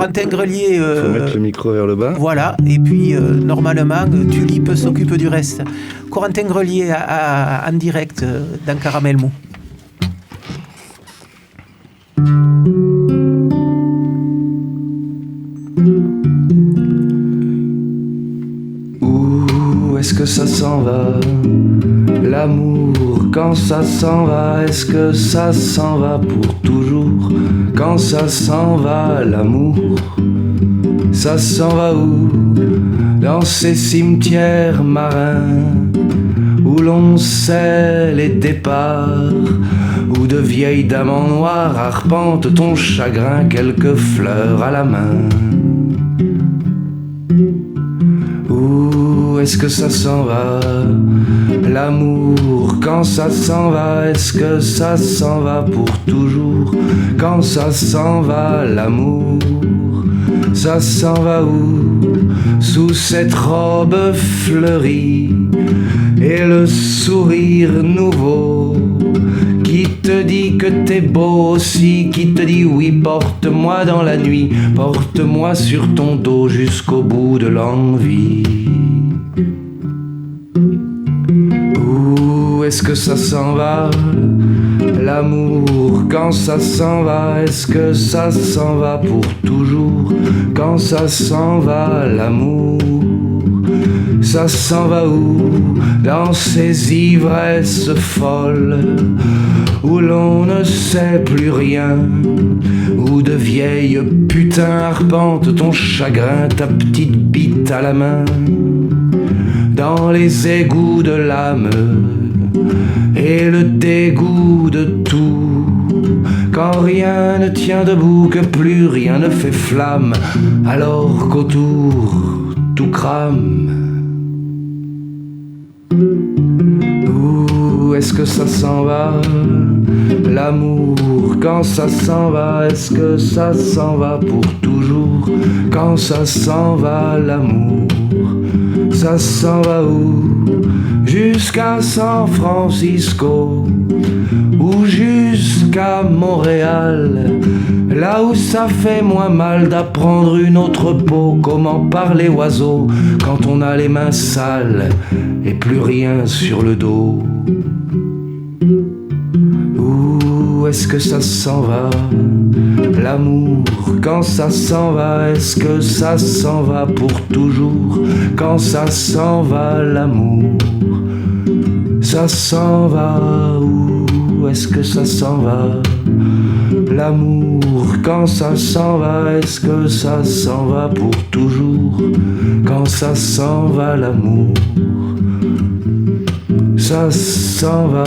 Corentin Grelier... Faut mettre le micro vers le bas. Voilà, et puis normalement, Tulipe s'occupe du reste. Corentin Grelier en direct dans Caramel Mou. Où est-ce que ça s'en va? L'amour, quand ça s'en va, est-ce que ça s'en va pour toujours? Quand ça s'en va, l'amour, ça s'en va où? Dans ces cimetières marins où l'on sait les départs, où de vieilles dames en noir arpentent ton chagrin, quelques fleurs à la main. Où est-ce que ça s'en va? L'amour, quand ça s'en va, est-ce que ça s'en va pour toujours? Quand ça s'en va, l'amour, ça s'en va où? Sous cette robe fleurie et le sourire nouveau qui te dit que t'es beau aussi, qui te dit oui, porte-moi dans la nuit, porte-moi sur ton dos jusqu'au bout de l'envie. Où est-ce que ça s'en va? L'amour, quand ça s'en va, est-ce que ça s'en va pour toujours? Quand ça s'en va, l'amour, ça s'en va où? Dans ces ivresses folles où l'on ne sait plus rien, où de vieilles putains arpentent ton chagrin, ta petite bite à la main, dans les égouts de l'âme et le dégoût de tout, quand rien ne tient debout, que plus rien ne fait flamme, alors qu'autour tout crame. Où est-ce que ça s'en va? L'amour, quand ça s'en va, est-ce que ça s'en va pour toujours? Quand ça s'en va, l'amour, ça s'en va où? Jusqu'à San Francisco ou jusqu'à Montréal, là où ça fait moins mal d'apprendre une autre peau, comment parler oiseau quand on a les mains sales et plus rien sur le dos. Où est-ce que ça s'en va? L'amour, quand ça s'en va, est-ce que ça s'en va pour toujours? Quand ça s'en va, l'amour, ça s'en va où? Est-ce que ça s'en va? L'amour, quand ça s'en va, est-ce que ça s'en va pour toujours? Quand ça s'en va, l'amour, ça s'en va.